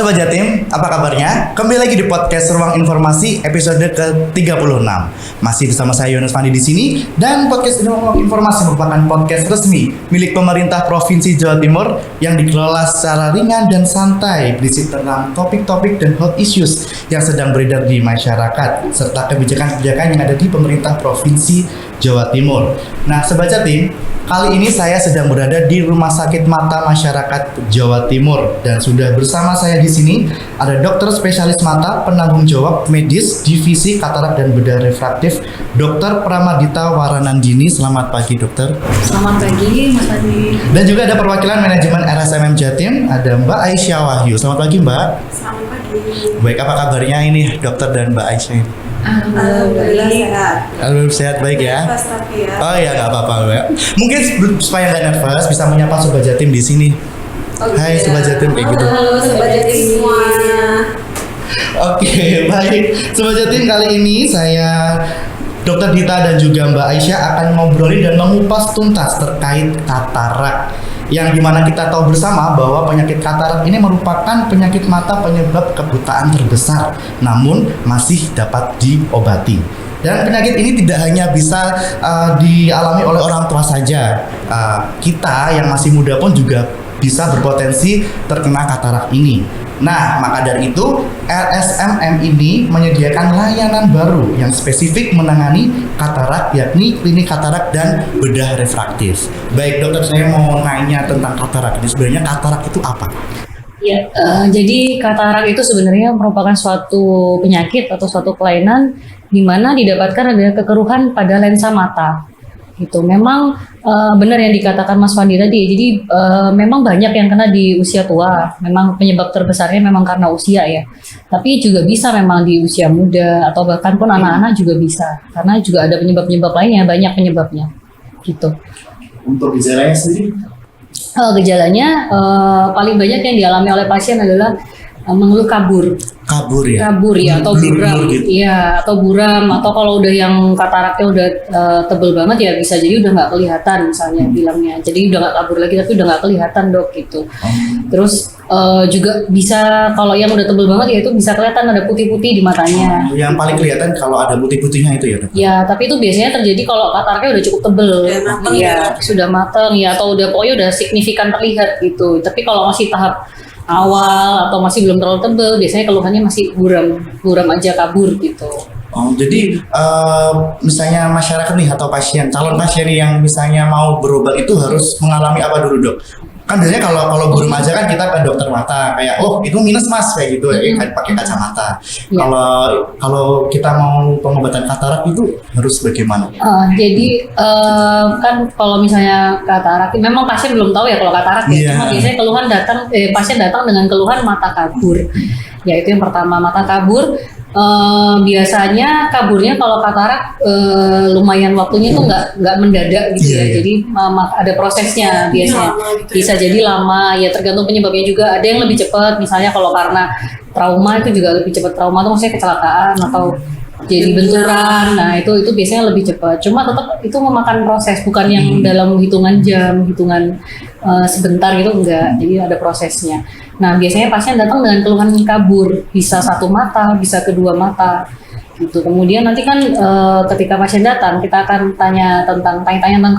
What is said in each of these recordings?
Sobat Jatim, apa kabarnya? Kembali lagi di podcast Ruang Informasi episode ke-36. Masih bersama saya Yunus Fandi di sini, dan podcast Ruang Informasi merupakan podcast resmi milik pemerintah Provinsi Jawa Timur yang dikelola secara ringan dan santai, berisi tentang topik-topik dan hot issues yang sedang beredar di masyarakat serta kebijakan-kebijakan yang ada di pemerintah Provinsi Jawa Timur. Nah, Sobat Jatim, kali ini saya sedang berada di Rumah Sakit Mata Masyarakat Jawa Timur dan sudah bersama saya di sini ada dokter spesialis mata penanggung jawab medis divisi katarak dan bedah refraktif Dr. Pramadita Waranandini. Selamat pagi, dokter. Selamat pagi, Mas Adi. Dan juga ada perwakilan manajemen RSMM Jatim, ada Mbak Aisyah Wahyu. Selamat pagi, Mbak. Selamat pagi. Baik, apa kabarnya ini dokter dan Mbak Aisyah? Alhamdulillah sehat. Alhamdulillah sehat, baik ya. Oh ya, nggak apa-apa, Mbak. Mungkin supaya nggak nervous bisa menyapa Sobat Jatim di sini. Hai Sobat Jatim, kayak gitu. Halo Sobat Jatim semuanya. Oke, baik. Sobat Jatim, kali ini saya Dr. Dita dan juga Mbak Aisyah akan ngobrolin dan mengupas tuntas terkait katarak, yang dimana kita tahu bersama bahwa penyakit katarak ini merupakan penyakit mata penyebab kebutaan terbesar, namun masih dapat diobati. Dan penyakit ini tidak hanya bisa dialami oleh orang tua saja, kita yang masih muda pun juga bisa berpotensi terkena katarak ini. Nah, maka dari itu RSMM ini menyediakan layanan baru yang spesifik menangani katarak, yakni klinik katarak dan bedah refraktif. Baik dokter, saya mau nanya tentang katarak ini. Sebenarnya katarak itu apa? Ya, jadi katarak itu sebenarnya merupakan suatu penyakit atau suatu kelainan di mana didapatkan ada kekeruhan pada lensa mata. Gitu. Memang benar yang dikatakan Mas Fandi tadi. Jadi memang banyak yang kena di usia tua. Memang penyebab terbesarnya memang karena usia ya. Tapi juga bisa memang di usia muda atau bahkan pun anak-anak juga bisa. Karena juga ada penyebab-penyebab lainnya, banyak penyebabnya. Gitu. Untuk gejalanya sendiri? Gejalanya paling banyak yang dialami oleh pasien adalah mengeluh kabur ya atau buram gitu. Ya atau buram, atau kalau udah yang kataraknya udah tebel banget ya bisa jadi udah nggak kelihatan misalnya bilangnya, jadi udah nggak kabur lagi tapi udah nggak kelihatan dok gitu. Terus juga bisa kalau yang udah tebel banget ya itu bisa kelihatan ada putih-putih di matanya. Yang paling kelihatan kalau ada putih-putihnya itu ya dok? Ya tapi itu biasanya terjadi kalau kataraknya udah cukup tebel ya, sudah matang ya, atau udah pokoknya udah signifikan terlihat gitu. Tapi kalau masih tahap awal atau masih belum terlalu tebel, biasanya keluhannya masih buram aja, kabur gitu. Oh, jadi misalnya masyarakat nih atau calon pasien yang misalnya mau berobat itu harus mengalami apa dulu dok? Kan biasanya kalau buram aja kan kita ke dokter mata kayak itu minus mas kayak gitu ya, pakai kacamata. Ya. Kalau kita mau pengobatan katarak itu harus bagaimana? Jadi kan kalau misalnya katarak, memang pasien belum tahu ya kalau katarak ya. Cuma biasanya keluhan pasien datang dengan keluhan mata kabur. Yaitu yang pertama mata kabur. Biasanya kaburnya kalau katarak lumayan waktunya itu nggak mendadak gitu ya. Jadi ada prosesnya biasanya. Bisa jadi lama ya, tergantung penyebabnya juga. Ada yang lebih cepat, misalnya kalau karena trauma itu juga lebih cepat. Trauma itu maksudnya kecelakaan atau jadi benturan. Nah itu biasanya lebih cepat. Cuma tetap itu memakan proses, bukan yang dalam hitungan jam, hitungan sebentar gitu, enggak. Jadi ada prosesnya. Nah biasanya pasien datang dengan keluhan kabur, bisa satu mata, bisa kedua mata gitu. Kemudian nanti kan ketika pasien datang kita akan tanya tentang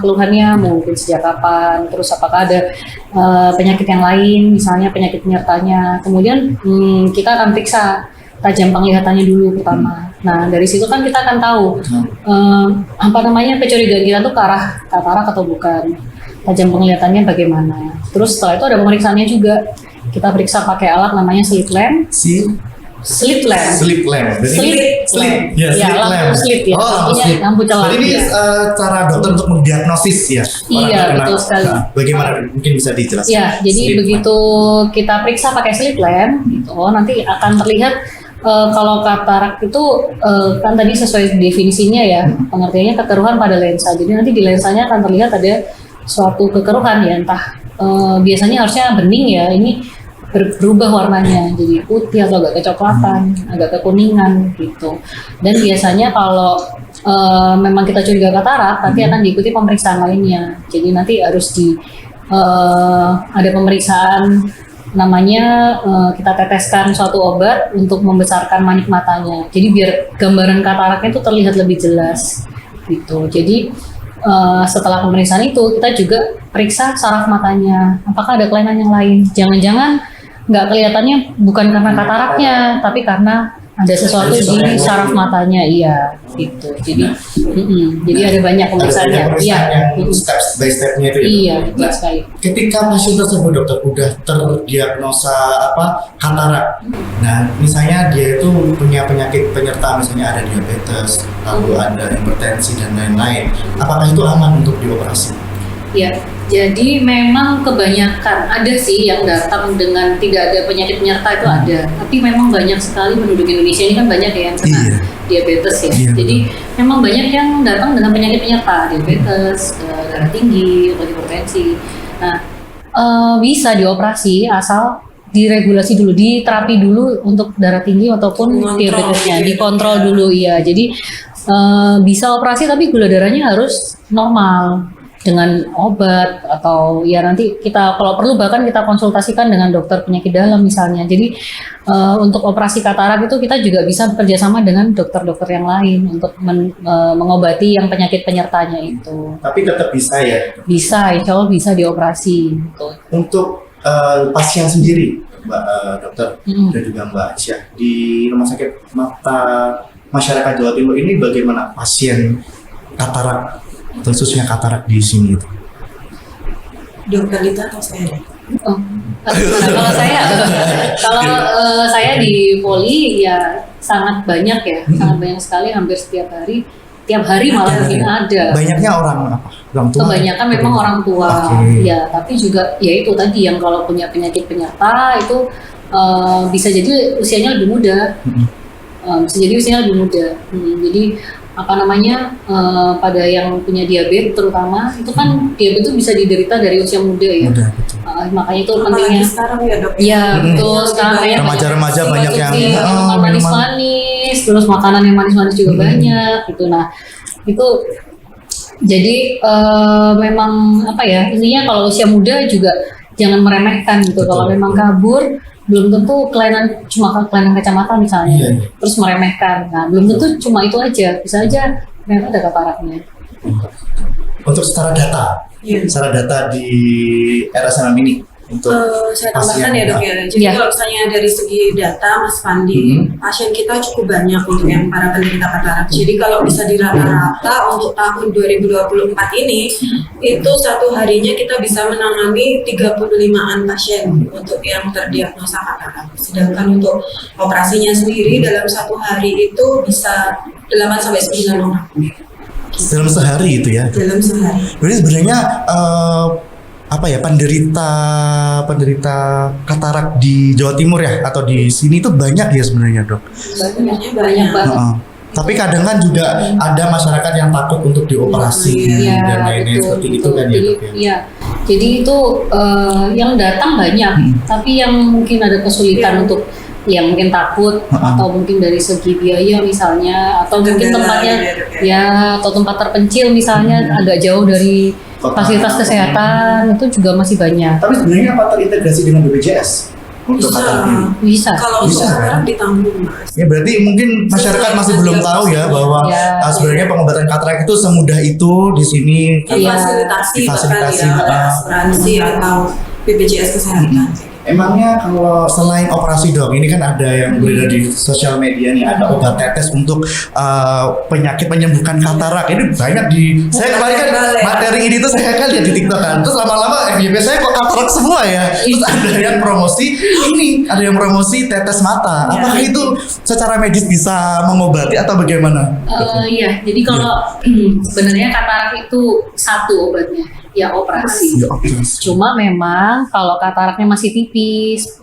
keluhannya, mungkin sejak kapan, terus apakah ada penyakit yang lain, misalnya penyakit penyertanya. Kemudian kita akan periksa tajam penglihatannya dulu pertama. Nah dari situ kan kita akan tahu kecurigaan kita tuh ke arah katarak atau bukan, tajam penglihatannya bagaimana. Terus setelah itu ada pemeriksaannya juga. Kita periksa pakai alat namanya slit lamp. Slit lamp. Lampu celak. Jadi ini cara dokter untuk mendiagnosis ya. Iya, betul sekali. Bagaimana mungkin bisa dijelaskan? Ya, jadi begitu kita periksa pakai slit lamp, gitu, nanti akan terlihat kalau katarak itu kan tadi sesuai definisinya ya, pengertiannya kekeruhan pada lensa. Jadi nanti di lensanya akan terlihat ada suatu kekeruhan ya, entah biasanya harusnya bening ya, ini berubah warnanya jadi putih atau agak kecoklatan, agak kekuningan gitu. Dan biasanya kalau memang kita curiga katarak, nanti akan diikuti pemeriksaan lainnya. Jadi nanti harus ada pemeriksaan kita teteskan suatu obat untuk membesarkan manik matanya. Jadi biar gambaran kataraknya itu terlihat lebih jelas gitu. Jadi setelah pemeriksaan itu kita juga periksa saraf matanya, apakah ada kelainan yang lain. Jangan-jangan nggak kelihatannya bukan karena kataraknya, tapi karena ada sesuatu di saraf matanya, iya gitu. Jadi ada banyak pemeriksaannya. Iya, step by stepnya itu ya. Iya, betul sekali. Ketika pasien tersebut dokter udah terdiagnosa katarak, nah misalnya dia itu punya penyakit penyerta, misalnya ada diabetes, lalu ada hipertensi dan lain-lain, apakah itu aman untuk dioperasi? Ya, jadi memang kebanyakan ada sih yang datang dengan tidak ada penyakit penyerta itu ada, tapi memang banyak sekali penduduk Indonesia ini kan banyak ya yang kena diabetes ya. Iya. Jadi memang banyak yang datang dengan penyakit penyerta, diabetes, darah tinggi, atau hipertensi. Nah, bisa dioperasi asal diregulasi dulu, diterapi dulu untuk darah tinggi ataupun diabetesnya, dikontrol dulu ya. Jadi bisa operasi tapi gula darahnya harus normal dengan obat, atau ya nanti kita kalau perlu bahkan kita konsultasikan dengan dokter penyakit dalam misalnya. Jadi untuk operasi katarak itu kita juga bisa bekerja sama dengan dokter-dokter yang lain untuk mengobati yang penyakit penyertanya itu. Tapi tetap bisa ya? Bisa, insya Allah bisa dioperasi. Gitu. Untuk pasien sendiri, Mbak Dokter dan juga Mbak Aisyah, di Rumah Sakit Mata Masyarakat Jawa Timur ini bagaimana pasien katarak, khususnya katarak di sini itu? Dokter Dita atau saya? Kalau saya di Poli ya sangat banyak ya, sangat banyak sekali, hampir setiap hari, tiap hari malah mungkin ada. Banyaknya orang apa? Orang tua? Kebanyakan memang orang tua, ya. Tapi juga ya itu tadi yang kalau punya penyakit penyerta itu bisa jadi usianya lebih muda, bisa jadi usianya lebih muda. Jadi pada yang punya diabetes terutama itu kan diabetes itu bisa diderita dari usia muda ya. Makanya itu pentingnya. Sekarang ya dok. Iya betul, sekarang kayak remaja-remaja banyak yang manis-manis, terus makanan yang manis-manis juga banyak gitu. Nah itu jadi memang intinya kalau usia muda juga jangan meremehkan gitu. Kalau memang kabur belum tentu cuma kelainan kacamata misalnya, terus meremehkan. Nah, belum tentu cuma itu aja, bisa aja ternyata ada kataraknya. Untuk secara data di RSNM ini untuk saya tambahkan ya dok ya. Jadi kalau misalnya dari segi data Mas Fandi, pasien kita cukup banyak untuk yang para penderita katarak. Jadi kalau bisa dirata-rata untuk tahun 2024 ini, itu satu harinya kita bisa menangani 35-an pasien untuk yang terdiagnosa katarak. Sedangkan untuk operasinya sendiri dalam satu hari itu bisa 8-9 orang. Dalam sehari itu ya? Dalam sehari. Jadi sebenarnya penderita katarak di Jawa Timur ya atau di sini itu banyak ya sebenarnya dok? Banyak banget. Tapi kadang kan juga ada masyarakat yang takut untuk dioperasi dan lain-lain seperti itu kan ya dok ya? Iya. Jadi itu yang datang banyak, tapi yang mungkin ada kesulitan untuk yang mungkin takut atau mungkin dari segi biaya misalnya, atau mungkin tempatnya atau tempat terpencil misalnya agak jauh dari fasilitas kesehatan, itu juga masih banyak. Tapi sebenarnya apa terintegrasi dengan BPJS? Bisa. Kalau sekarang ditanggung Mas. Ya berarti mungkin masyarakat masih belum tahu ya bahwa sebenarnya pengobatan katarak itu semudah itu di sini. Difasilitasi asuransi atau BPJS kesehatan. Emangnya kalau selain operasi dok, ini kan ada yang beredar di sosial media nih, ada obat tetes untuk penyakit penyembuhan katarak. Ini banyak saya kemarin kan materi ini tuh saya kan lihat di TikTok kan, terus lama-lama FYP saya kok katarak semua ya. Terus ada yang promosi tetes mata. Apakah itu secara medis bisa mengobati atau bagaimana? Iya, jadi kalau sebenarnya katarak itu satu obatnya, ya operasi. Cuma memang kalau kataraknya masih tipis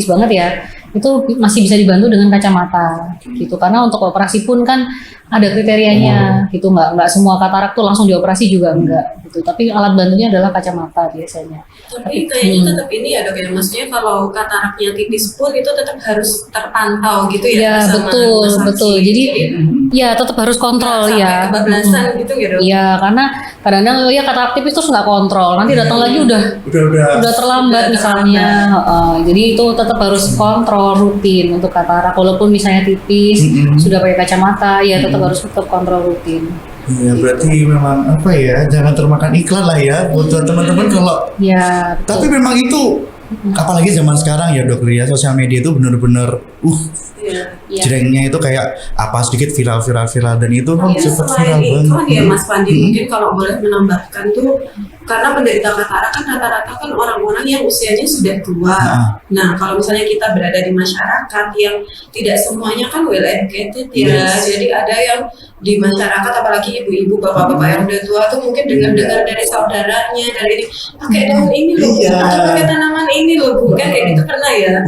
banget ya, itu masih bisa dibantu dengan kacamata gitu. Karena untuk operasi pun kan ada kriterianya gitu, nggak semua katarak tuh langsung dioperasi juga enggak gitu. Tapi alat bantunya adalah kacamata biasanya. Tapi kayaknya tetap ini ya dok ya, maksudnya kalau kataraknya tipis pun itu tetap harus terpantau gitu ya. Ya betul. Jadi ya tetap harus kontrol ya. Kebablasan gitu ya dok. Iya, karena kadang-kadang ya katarak tipis terus nggak kontrol, nanti datang lagi udah terlambat misalnya. Jadi itu tetap harus kontrol rutin untuk katarak, walaupun misalnya tipis sudah pakai kacamata ya tetap harus tetap kontrol rutin. Iya, berarti memang apa ya, jangan termakan iklan lah ya buat teman-teman kalau. Ya. Tapi memang itu, apalagi zaman sekarang ya dok ya, sosial media itu benar-benar jrengnya itu kayak apa sedikit viral dan itu kan cepat viral banget. Ya Mas Pandi, mungkin kalau boleh menambahkan tuh, karena penderita katarak kan rata-rata kan orang-orang yang usianya sudah tua. Nah kalau misalnya kita berada di masyarakat yang tidak semuanya kan well educated ya, jadi ada yang di masyarakat apalagi ibu-ibu, bapak-bapak yang udah tua tuh mungkin dengar-dengar dari saudaranya, dari ini pakai daun ini loh, atau pakai tanaman ini loh Bu, kan kayak gitu pernah ya.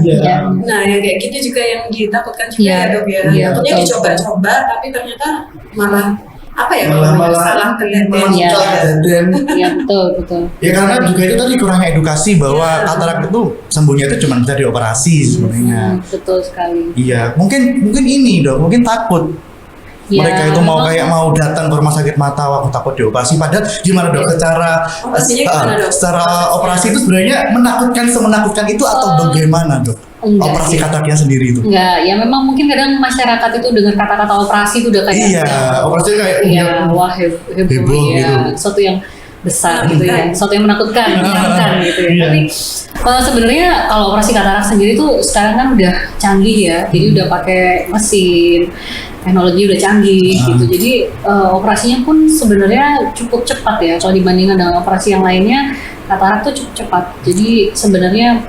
Nah yang kayak gitu juga yang ditakutkan juga ya dok ya. Takutnya dicoba-coba tapi ternyata malah apa ya, malah salah kelihatan. Iya betul. Ya karena juga itu tadi kurangnya edukasi bahwa katarak itu sembuhnya itu cuma bisa dioperasi sebenarnya. Betul sekali. Iya, mungkin ini dok, mungkin takut. Mereka itu mau datang ke rumah sakit mata waktu takut dioperasi, padahal gimana dok secara operasi itu sebenarnya semenakutkan itu atau bagaimana dok? Operasi kataraknya sendiri itu? Enggak, ya memang mungkin kadang masyarakat itu dengar kata-kata operasi itu udah kayak operasi kayak wah heboh gitu. Sesuatu yang besar gitu ya, sesuatu yang menakutkan gitu ya. Tapi sebenarnya kalau operasi katarak sendiri tuh sekarang kan udah canggih ya, jadi udah pakai mesin, teknologi udah canggih gitu. Jadi operasinya pun sebenarnya cukup cepat ya kalau dibandingkan dengan operasi yang lainnya. Katarak tuh cukup cepat. Jadi sebenarnya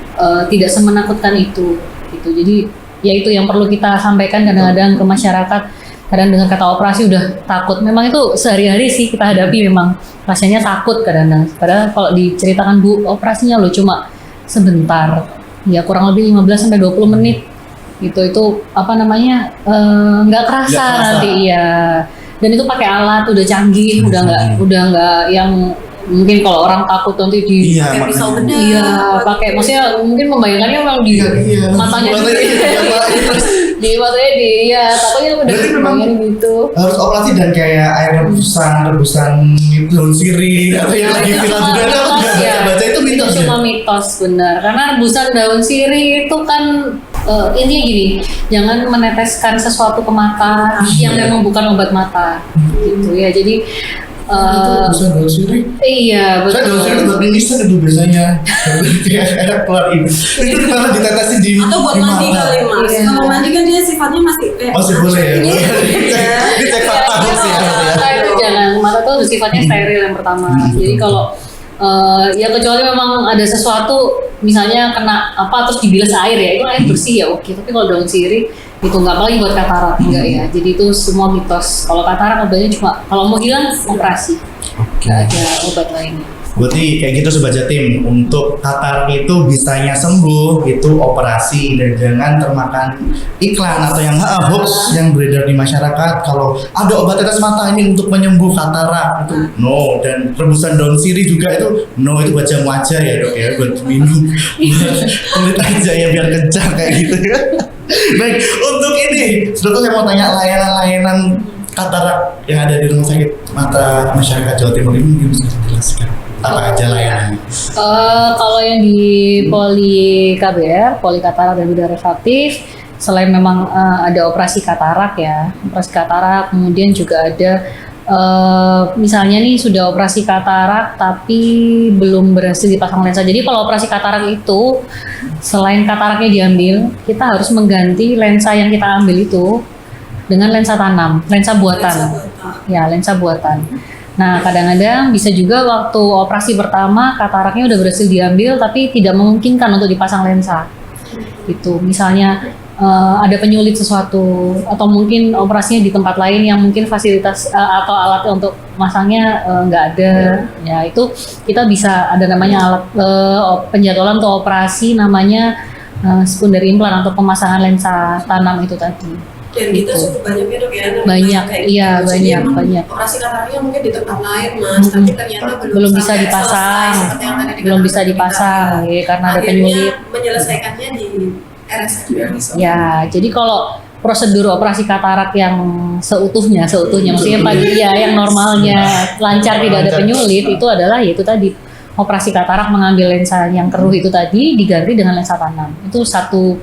tidak semenakutkan itu gitu. Jadi ya itu yang perlu kita sampaikan kadang-kadang ke masyarakat. Kadang dengan kata operasi udah takut. Memang itu sehari-hari sih kita hadapi, memang pasiennya takut kadang-kadang. Padahal kalau diceritakan Bu, operasinya lo cuma sebentar. Ya kurang lebih 15 sampai 20 menit. Itu apa namanya? Nggak kerasa nanti ya. Dan itu pakai alat udah canggih, udah nggak yang mungkin kalau orang takut nanti pakai pisau bedah. Iya, pakai, maksudnya mungkin membayangkannya memang di matanya di matanya takutnya udah kebayang gitu. Harus operasi dan kayak air rebusan daun sirih atau yang lagi viral juga baca itu mitos. Itu cuma mitos benar, karena rebusan daun sirih itu kan intinya gini, jangan meneteskan sesuatu ke mata yang memang bukan obat mata gitu ya. Jadi itu daun sirih. Iya betul. Saya daun sirih buat mimisan itu biasanya. Kayak keluar itu karena ditetesin di atau buat mandi kali Mas. Kalau mandi kan dia sifatnya masih boleh ya. Dicek fakta sih itu jangan, mata tuh sifatnya steril yang pertama. Jadi kalau ya kecuali memang ada sesuatu misalnya kena apa terus dibilas air ya, itu air bersih ya oke. Tapi kalau daun sirih itu nggak, apalagi buat katarak enggak ya. Jadi itu semua mitos. Kalau katarak obatnya cuma kalau mau hilang operasi, nggak ada obat lainnya. Berarti kayak gitu Sobat Jatim, untuk katarak itu bisanya sembuh itu operasi, dan jangan termakan iklan atau yang hoax yang beredar di masyarakat kalau ada obat tetes mata ini untuk menyembuh katarak itu no, dan rebusan daun sirih juga itu no, itu buat jamu aja ya dok ya, buat minum kulit aja ya biar kencang kayak gitu ya. Baik, untuk ini sebetulnya saya mau tanya layanan katarak yang ada di rumah sakit mata masyarakat Jawa Timur ini mungkin bisa dijelaskan apa aja layanannya? Kalau yang di Poli KBR, Poli Katarak dan Bedah Refraktif, selain memang ada operasi katarak ya, operasi katarak, kemudian juga ada misalnya nih sudah operasi katarak tapi belum berhasil dipasang lensa. Jadi kalau operasi katarak itu selain kataraknya diambil, kita harus mengganti lensa yang kita ambil itu dengan lensa tanam, lensa buatan. Ya, lensa buatan. Nah, kadang-kadang bisa juga waktu operasi pertama kataraknya udah berhasil diambil tapi tidak memungkinkan untuk dipasang lensa. Gitu. Misalnya ada penyulit sesuatu atau mungkin operasinya di tempat lain yang mungkin fasilitas atau alat untuk masangnya nggak ada. Ya, itu kita bisa ada namanya alat penjadwalan untuk operasi namanya secondary implant atau pemasangan lensa tanam itu tadi. Dan kita cukup banyak ya dok ya. Banyak, iya banyak. Operasi kataraknya mungkin di tempat lain Mas, tapi ternyata belum bisa dipasang, belum bisa dipasang ya, karena ada penyulit. Menyelesaikannya di RSUD. Ya, jadi kalau prosedur operasi katarak yang seutuhnya maksudnya yang normalnya lancar tidak ada penyulit itu adalah yaitu tadi operasi katarak mengambil lensa yang keruh itu tadi diganti dengan lensa tanam. Itu satu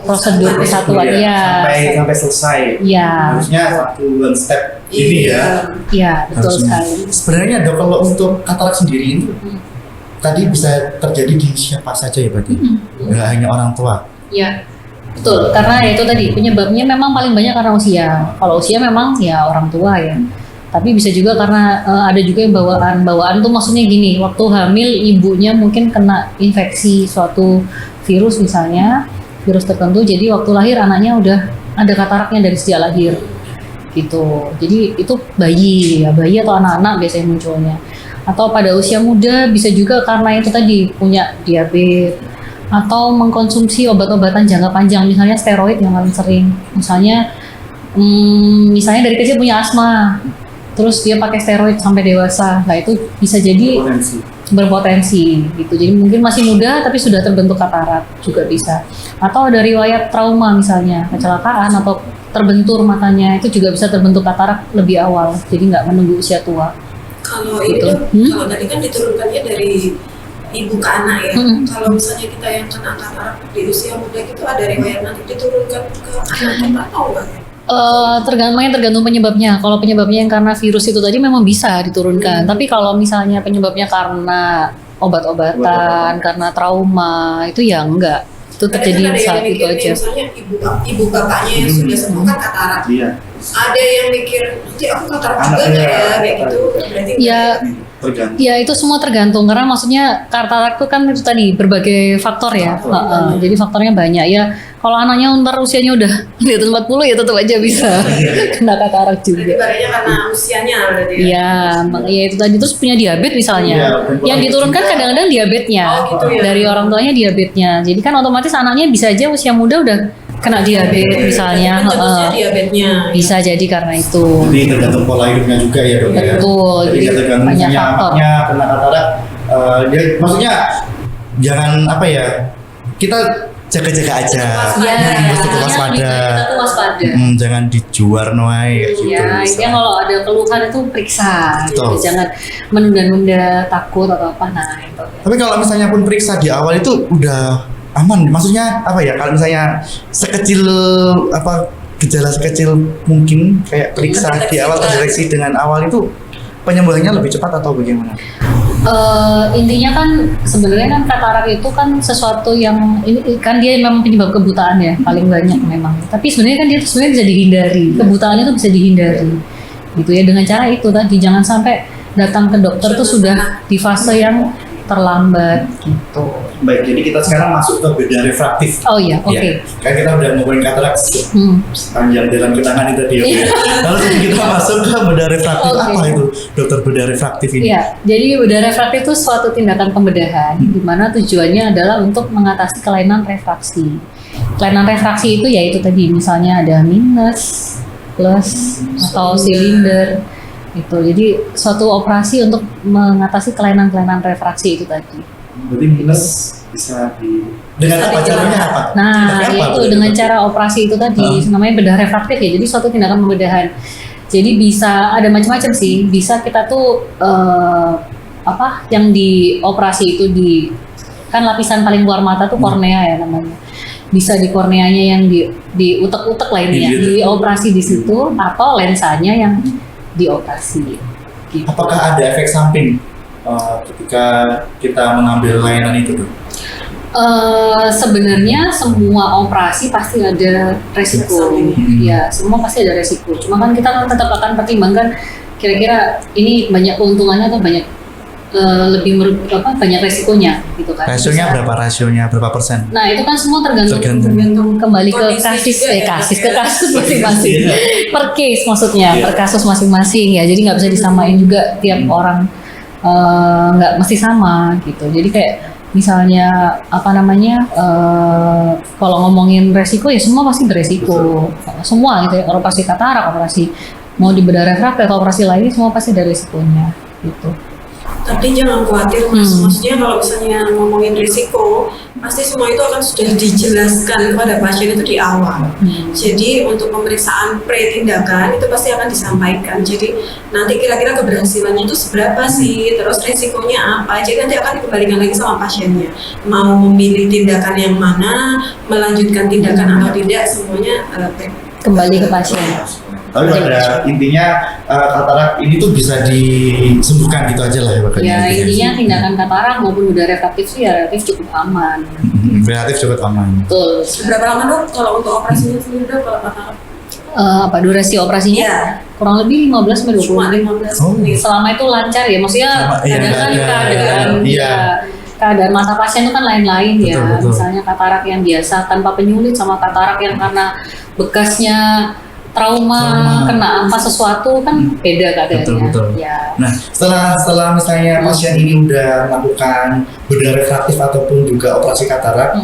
prosedur kesatuan ya. Sampai selesai. Ya. Harusnya satu one step ini ya. Iya, betul sekali. Sebenarnya Dok, kalau untuk katarak sendiri itu tadi bisa terjadi di siapa saja ya berarti? Nggak hanya orang tua. Iya. Betul, karena itu tadi penyebabnya memang paling banyak karena usia. Kalau usia memang ya orang tua ya. Tapi bisa juga karena ada juga yang bawaan tuh maksudnya gini, waktu hamil ibunya mungkin kena infeksi suatu virus misalnya, virus tertentu, jadi waktu lahir anaknya udah ada kataraknya dari sejak lahir gitu. Jadi itu bayi atau anak-anak biasanya munculnya. Atau pada usia muda bisa juga karena itu tadi punya diabetes atau mengkonsumsi obat-obatan jangka panjang, misalnya steroid yang paling sering. Misalnya dari kecil punya asma, terus dia pakai steroid sampai dewasa, nah itu bisa jadi berpotensi gitu. Jadi mungkin masih muda tapi sudah terbentuk katarak juga bisa. Atau ada riwayat trauma misalnya, kecelakaan atau terbentur matanya, itu juga bisa terbentuk katarak lebih awal. Jadi nggak menunggu usia tua. Kalau gitu. Kalau tadi kan diturunkannya dari ibu ke anak ya. Kalau misalnya kita yang kena katarak di usia muda itu ada riwayat nanti diturunkan ke anak atau enggak? Tergantung penyebabnya. Kalau penyebabnya yang karena virus itu tadi memang bisa diturunkan. Tapi kalau misalnya penyebabnya karena obat-obatan, karena trauma, itu ya enggak. Itu terjadi saat itu aja. Misalnya ibu bapaknya yang sudah sembuh kan katarak. Iya. Ada yang mikir, nanti aku katarak juga nggak ya, kayak gitu. Berarti ya, tergantung. Ya itu semua tergantung karena maksudnya katarak itu kan itu tadi berbagai faktor ya. Jadi faktornya banyak ya. Kalau anaknya ntar usianya udah di atas 40 ya tetap aja bisa kena katarak juga. Berarti karena usianya berarti ya. Iya, ya itu tadi terus punya diabetes misalnya. Yang diturunkan kadang-kadang diabetesnya gitu ya. dari orang tuanya diabetesnya. Jadi kan otomatis anaknya bisa aja usia muda udah kena diabetes misalnya. Diabetesnya. Bisa jadi karena itu. Jadi tergantung pola hidupnya juga ya Dok. Betul. Jadi tergantung banyak misalnya faktor. anaknya kena katarak, dia maksudnya jangan apa ya, kita jaga-jaga aja. Ya, Tetap waspada. Tetap waspada. Jangan dijuar noai gitu. Ya, intinya kalau ada keluhan itu periksa, gitu. Jangan menunda-nunda takut atau apa. Nah, itu. Tapi kalau misalnya pun periksa di awal itu udah aman. Maksudnya apa ya? Kalau misalnya sekecil apa gejala sekecil mungkin kayak periksa di awal, terdeteksi dengan awal itu penyembuhannya lebih cepat atau bagaimana? Intinya kan sebenarnya kan katarak itu kan sesuatu yang ini kan dia memang penyebab kebutaan ya paling banyak memang. Tapi sebenarnya kan dia itu sebenarnya bisa dihindari. Kebutaannya itu bisa dihindari. Gitu ya dengan cara itu tadi jangan sampai datang ke dokter tuh sudah di fase yang terlambat gitu. Baik, jadi kita sekarang masuk ke bedah refraktif. Oh iya, oke. Kan kita udah ngomongin katarak sepanjang jalan kenangan itu tadi ya. Lalu kita masuk ke bedah refraktif. Apa itu dokter bedah refraktif ini? Iya, jadi bedah refraktif itu suatu tindakan pembedahan di mana tujuannya adalah untuk mengatasi kelainan refraksi. Kelainan refraksi itu yaitu tadi misalnya ada minus, plus atau silinder. Itu jadi suatu operasi untuk mengatasi kelainan-kelainan refraksi itu tadi. Berarti minus bisa dengan apa caranya apa? Nah, itu dengan cara operasi itu tadi namanya bedah refraktif ya. Jadi suatu tindakan pembedahan. Jadi bisa ada macam-macam sih. Bisa kita tuh yang dioperasi itu kan lapisan paling luar mata tuh kornea ya namanya. Bisa di korneanya yang di utek-utek lainnya, dioperasi di situ atau lensanya yang dioperasi. Gitu. Apakah ada efek samping ketika kita mengambil layanan itu tuh? Sebenarnya semua operasi pasti ada resiko. Ya, semua pasti ada resiko. Cuma kan kita tetap akan pertimbangkan kira-kira ini banyak keuntungannya atau banyak banyak resikonya gitu kan. Rasionya berapa persen? Nah, itu kan semua tergantung kembali ke kasus masing-masing. Per case maksudnya, per kasus masing-masing ya. Jadi nggak bisa disamain juga tiap orang, nggak mesti sama gitu. Jadi kayak misalnya kalau ngomongin resiko ya semua pasti beresiko. Semua gitu ya, operasi katarak, operasi mau di bedah refraktif atau operasi lainnya semua pasti ada resikonya gitu. Tapi Tapi jangan khawatir Mas, maksudnya kalau misalnya ngomongin risiko, pasti semua itu akan sudah dijelaskan kepada pasien itu di awal. Jadi untuk pemeriksaan pre-tindakan itu pasti akan disampaikan. Jadi nanti kira-kira keberhasilannya itu seberapa sih, terus risikonya apa. Jadi nanti akan dikembalikan lagi sama pasiennya. Mau memilih tindakan yang mana, melanjutkan tindakan atau tidak, semuanya Kembali ke pasien. Tapi pada intinya katarak ini tuh bisa disembuhkan gitu aja lah ya Pak. Ya intinya tindakan katarak maupun bedah refraktif sih ya relatif cukup aman. Relatif cukup aman. Betul. berapa lama Dok kalau untuk operasinya sendiri Dok kalau katarak? Apa durasi operasinya? Iya. Kurang lebih 15 sampai 20 Cuma menit. 15 Oh. menit. Selama itu lancar ya, maksudnya Iya, kadang kan nggak ada- keadaan iya. keadaan mata pasien itu kan lain-lain ya. Betul. Misalnya katarak yang biasa tanpa penyulit sama katarak yang karena bekasnya trauma. Kena apa sesuatu kan beda keadaannya. Betul. Ya. Nah, setelah misalnya pasien ini udah melakukan bedah refraktif ataupun juga operasi katarak,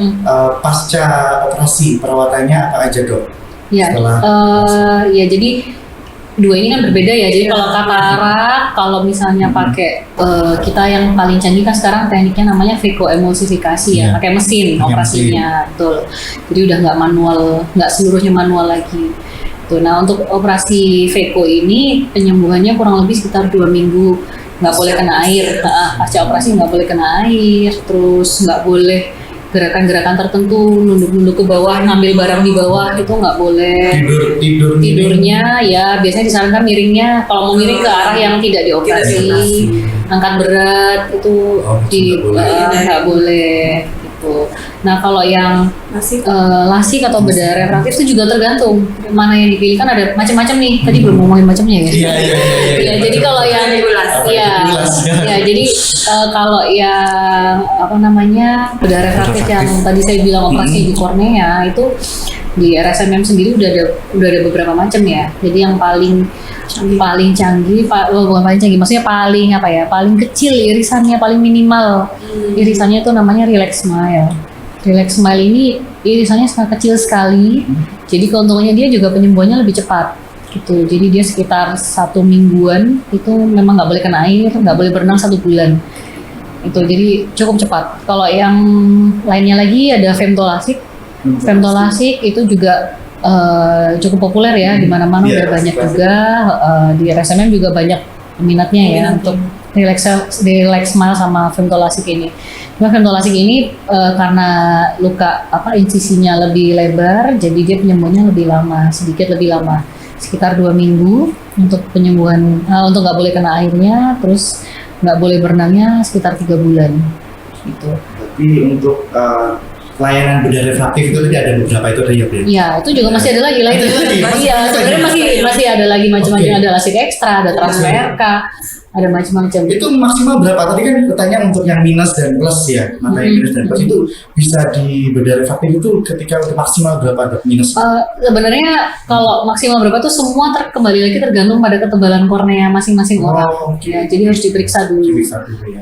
pasca operasi perawatannya apa aja Dok? Ya, ya jadi dua ini kan berbeda ya. Jadi kalau katarak, kalau misalnya pakai kita yang paling canggih kan sekarang tekniknya namanya vekoemulsifikasi ya, Iya. pakai mesin Pakai operasinya, betul. Jadi udah nggak manual, nggak seluruhnya manual lagi. Tuh, nah untuk operasi veko ini penyembuhannya kurang lebih sekitar 2 minggu, nggak boleh kena air. Pasca operasi nggak boleh kena air, terus nggak boleh gerakan-gerakan tertentu, nunduk-nunduk ke bawah, ngambil barang di bawah itu nggak boleh. Tidurnya ya biasanya disarankan miringnya, kalau mau miring ke arah yang tidak dioperasi. Angkat berat itu nggak boleh gitu. Nah kalau yang lasik atau bedah refraktif itu juga tergantung mana yang dipilih, kan ada macam-macam nih. Tadi belum ngomongin macamnya ya. Iya. Jadi kalau yang jadi kalau yang apa namanya bedah refraktif yang tadi saya bilang operasi di kornea itu di RSMM sendiri udah ada beberapa macam ya. Jadi yang paling canggih, bukan paling canggih, maksudnya paling kecil irisannya, paling minimal irisannya itu namanya Relax Smile. Relax Smile ini irisannya sangat kecil sekali, jadi keuntungannya dia juga penyembuhannya lebih cepat gitu. Jadi dia sekitar 1 mingguan itu memang nggak boleh kena air, nggak boleh berenang 1 bulan itu, jadi cukup cepat. Kalau yang lainnya lagi ada femtolasik. Femtolasik itu juga cukup populer ya, di mana-mana udah banyak juga, di RSMM juga banyak minatnya ya untuk Relax Smile sama femtolasik ini. Cuma femtolasik ini karena luka insisinya lebih lebar, jadi dia penyembuhannya lebih lama, sedikit lebih lama, sekitar 2 minggu untuk penyembuhan, untuk nggak boleh kena airnya, terus nggak boleh berenangnya sekitar 3 bulan gitu. Tapi untuk layanan bedah refraktif itu tadi ada beberapa itu tadi ya Bro? Iya, itu juga masih ada lagi lah itu. Iya, sebenarnya masih ada lagi macam-macam, ada lasik ekstra, ada trans PRK, ada macam-macam. Itu maksimal berapa? Tadi kan bertanya untuk yang minus dan plus ya, mata yang minus dan plus itu bisa di bedah refraktif itu ketika untuk maksimal berapa Dok minus? Sebenarnya kalau maksimal berapa tuh semua kembali lagi tergantung pada ketebalan kornea masing-masing orang. Ya, jadi harus diperiksa dulu.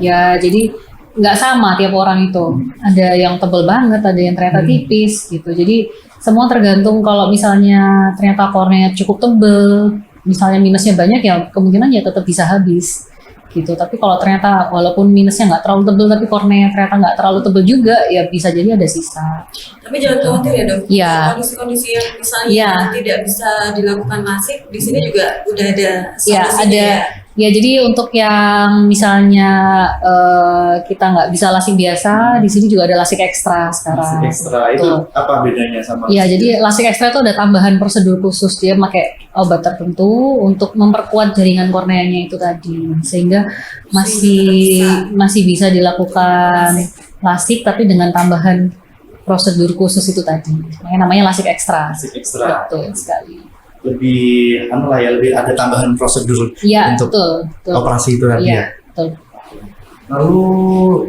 Ya, jadi nggak sama tiap orang itu. Ada yang tebal banget, ada yang ternyata tipis gitu. Jadi semua tergantung. Kalau misalnya ternyata kornea cukup tebal, misalnya minusnya banyak ya kemungkinan ya tetap bisa habis gitu. Tapi kalau ternyata walaupun minusnya nggak terlalu tebal tapi kornea ternyata nggak terlalu tebal juga, ya bisa jadi ada sisa. Tapi jangan khawatir ya Dok. Iya. Kondisi-kondisi yang misalnya tidak bisa dilakukan lasik, di sini juga udah ada Ya ada. Ya jadi untuk yang misalnya kita nggak bisa lasik biasa, di sini juga ada lasik ekstra sekarang. Lasik ekstra itu apa bedanya sama? Ya jadi lasik ekstra itu ada tambahan prosedur khusus, dia pakai obat tertentu untuk memperkuat jaringan korneanya itu tadi, sehingga masih bisa dilakukan lasik tapi dengan tambahan prosedur khusus itu tadi. Makanya namanya lasik ekstra. Lasik ekstra. Betul sekali. Lebih lebih ada tambahan prosedur Ya, untuk betul. operasi itu tadi ya. Betul. Lalu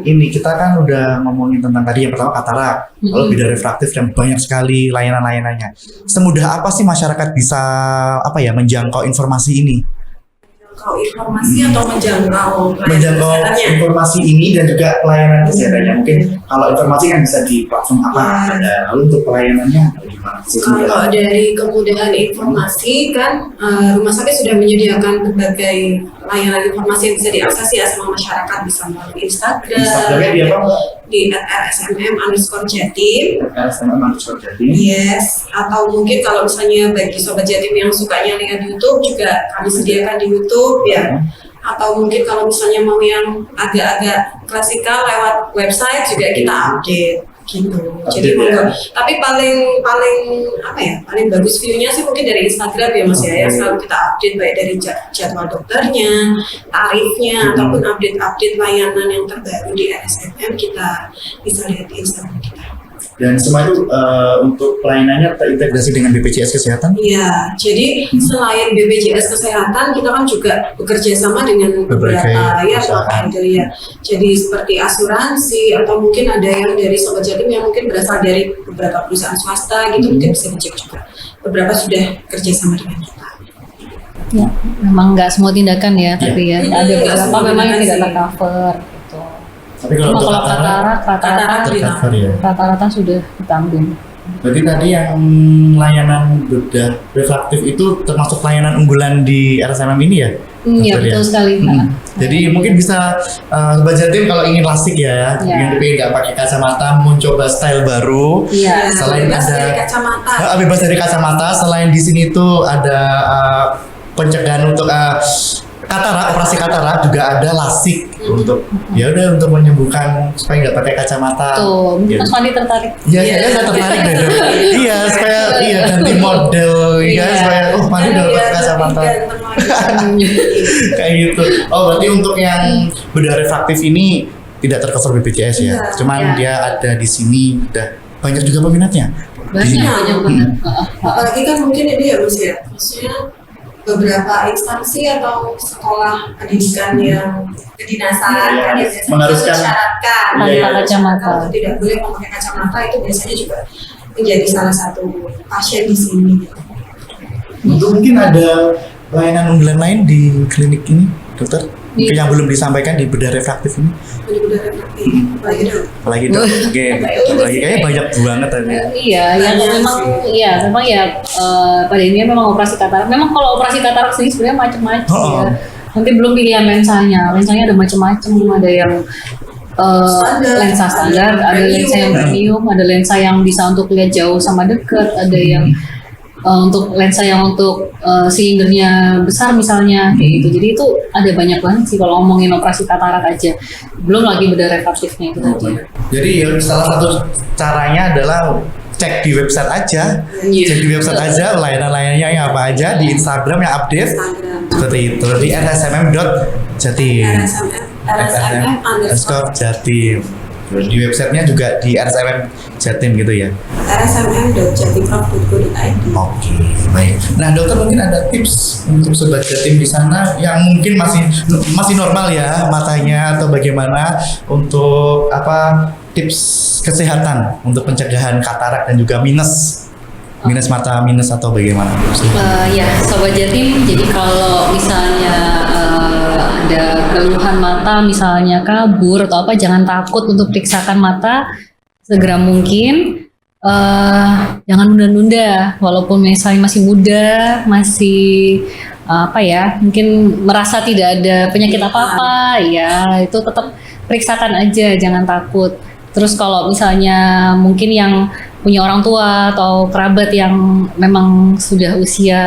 ini kita kan udah ngomongin tentang tadi yang pertama katarak, lalu bedah refraktif dan banyak sekali layanan-layanannya. Semudah apa sih masyarakat bisa menjangkau informasi ini? menjangkau informasi atau menjangkau menjangkau kesehatannya. informasi ini dan juga pelayanan kesehatannya. Mungkin kalau informasi kan bisa di platform apa ada, lalu untuk pelayanannya gimana sih? Kalau dari kemudahan informasi kan rumah sakit sudah menyediakan berbagai layanan informasi yang bisa diakses ya sama masyarakat, bisa melalui Instagramnya di apa? di @rsmm_jatim. rsmm_jatim. Yes, atau mungkin kalau misalnya bagi sobat Jatim yang sukanya lihat YouTube juga kami sediakan di YouTube ya. Atau mungkin kalau misalnya mau yang agak-agak klasikal lewat website juga kita update gitu. Jadi ya. tapi paling apa ya? Paling bagus view-nya sih mungkin dari Instagram ya Mas ya. Ya selalu kita update baik dari jadwal dokternya, tarifnya ataupun update layanan yang terbaru di RSMM kita bisa lihat di Instagram kita. Dan semua itu untuk pelayanannya terintegrasi dengan BPJS Kesehatan? Iya, jadi selain BPJS Kesehatan, kita kan juga bekerja sama dengan beberapa ya provider ya. Jadi seperti asuransi atau mungkin ada yang dari Sobat Jatim yang mungkin berasal dari beberapa perusahaan swasta gitu, mungkin bisa dicek juga. Beberapa sudah kerja sama dengan kita. Ya, memang nggak semua tindakan ya, tapi ya ada nggak beberapa semua memang yang tindakan tidak sih. tercover. Gitu. Tapi kalau Cuma untuk kalau Katarak tercover ya. rata-rata sudah ditanggung. Berarti tadi yang layanan bedah refraktif itu termasuk layanan unggulan di RSMM ini ya? Iya Dokter, betul sekali. Jadi mungkin bisa Sobat Jatim kalau ingin lasik ya, Ya. ingin nggak pakai kacamata, mau coba style baru. Iya. Selain bebas ada dari kacamata. bebas dari kacamata, selain di sini tuh ada pencegahan untuk katarak, operasi katarak, juga ada lasik untuk ya udah untuk menyembuhkan supaya nggak pakai kacamata. Tuh, Ya. Mas Fandi tertarik. Iya, saya tertarik deh. Iya, supaya ganti model, ya, supaya Mandi udah pakai kacamata. Kayak gitu. Oh, berarti untuk yang bedah refraktif ini tidak tercover BPJS ya. Iya. Cuman dia ada di sini, udah banyak juga peminatnya. Banyak banget. Apalagi kan mungkin ini ya Mas ya, maksudnya beberapa instansi atau sekolah pendidikan yang kedinasan kan yang biasanya Mengharuskan mensyaratkan tanpa Iya. kacamata. kalau tidak boleh memakai kacamata, itu biasanya juga menjadi salah satu pasien di sini. Untuk mungkin ada layanan unggulan lain di klinik ini, dokter? Mungkin yang belum disampaikan di bedah refraktif ini. Benar-benar reflektif. Apalagi dong. Apalagi dok, oke, apalagi kayaknya banyak banget tadi. Iya, yang memang ya pada intinya memang operasi katarak. Memang kalau operasi katarak sendiri sebenarnya macam-macam ya. Nanti belum pilihan lensanya. Lensanya ada macam-macam. Ada yang lensa standar, ada lensa yang premium, ada lensa yang bisa untuk lihat jauh sama dekat, ada yang untuk lensa yang untuk silindernya besar misalnya kayak gitu. Jadi itu ada banyak banget sih kalau ngomongin operasi katarak aja. Belum lagi bedah refraktifnya itu tadi. Jadi ya, salah satu caranya adalah cek di website aja, cek di website aja layanan-layanannya yang apa aja, di Instagram yang update Instagram. seperti itu di rsmm.jatim. rsmm_jatim. Terus di websitenya juga di RSMM Jatim gitu ya. rsmm.jatimprof.go.id. Oke, baik. Nah, dokter mungkin ada tips untuk sobat Jatim di sana yang mungkin masih normal ya matanya, atau bagaimana untuk tips kesehatan untuk pencegahan katarak dan juga minus mata minus atau bagaimana? Ya, sobat Jatim. Jadi kalau misalnya ada keluhan mata, misalnya kabur atau apa, jangan takut untuk periksakan mata segera mungkin. Jangan nunda-nunda, walaupun misalnya masih muda, masih mungkin merasa tidak ada penyakit apa-apa, ya itu tetap periksakan aja, jangan takut. Terus kalau misalnya mungkin yang punya orang tua atau kerabat yang memang sudah usia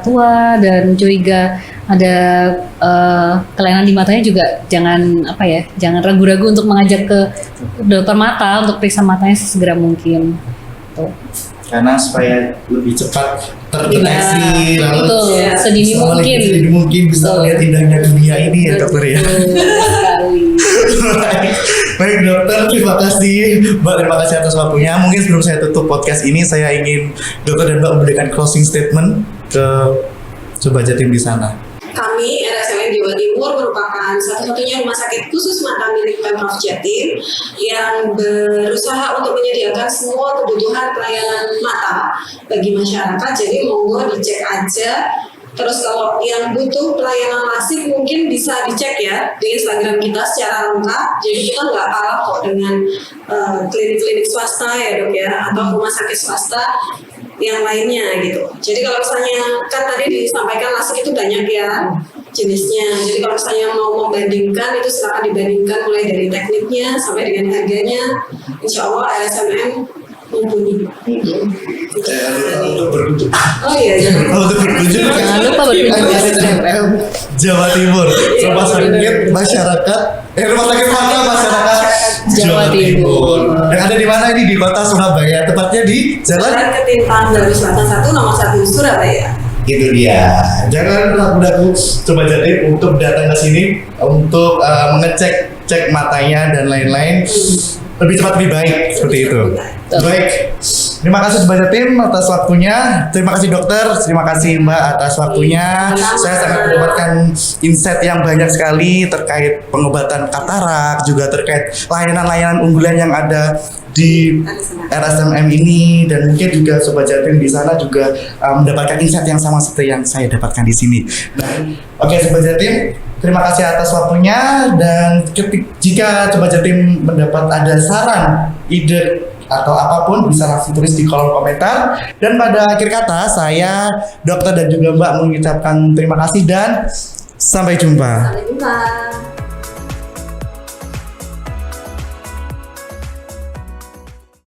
tua dan curiga ada kelainan di matanya, juga jangan ragu-ragu untuk mengajak ke dokter mata untuk periksa matanya sesegera mungkin. Tuh. Karena supaya lebih cepat terdeteksi, lalu Betul, sedini mungkin. bisa melihat indahnya dunia ini ya dokter ya. Sekali. Baik dokter, terima kasih Mbak, terima kasih atas waktunya. Mungkin sebelum saya tutup podcast ini, saya ingin dokter dan Mbak memberikan closing statement ke Sobat Jatim di sana. Kami RSMM Jawa Timur merupakan satu-satunya rumah sakit khusus mata milik Pemprov Jatim yang berusaha untuk menyediakan semua kebutuhan pelayanan mata bagi masyarakat. Jadi monggo dicek aja Terus kalau yang butuh pelayanan lasik mungkin bisa dicek ya di Instagram kita secara lengkap. Jadi kita nggak kalah kok dengan klinik-klinik swasta ya dok ya, atau rumah sakit swasta yang lainnya gitu. Jadi kalau misalnya kan tadi disampaikan lasik itu banyak ya jenisnya. Jadi kalau misalnya mau membandingkan itu silakan dibandingkan mulai dari tekniknya sampai dengan harganya. Insya Allah RSMM mumpuni. Untuk berkunjung. Oh iya, Untuk berkunjung. Jangan lupa berkunjung ke RSMM. Jawa Timur, rumah sakit masyarakat, rumah sakit mana masyarakat Jawa Timur. Yang ada di mana ini di kota Surabaya, tepatnya di Jalan. Jalan Ketintang Galuh Selatan 1 nomor 1 Surabaya. Itu dia. Jangan ragu-ragu coba jadi untuk datang ke sini untuk cek matanya dan lain-lain. Lebih cepat lebih baik seperti itu. Baik. Terima kasih sebanyak tim atas waktunya. Terima kasih dokter, terima kasih Mbak atas waktunya. Saya sangat mendapatkan insight yang banyak sekali terkait pengobatan katarak, juga terkait layanan-layanan unggulan yang ada di RSMM ini, dan mungkin juga Sobat Jatim di sana juga mendapatkan insight yang sama seperti yang saya dapatkan di sini. Nah, oke Sobat Jatim, terima kasih atas waktunya, dan jika Sobat Jatim mendapat ada saran, ide atau apapun bisa langsung tulis di kolom komentar. Dan pada akhir kata saya, dokter dan juga Mbak mengucapkan terima kasih dan sampai jumpa. Sampai jumpa.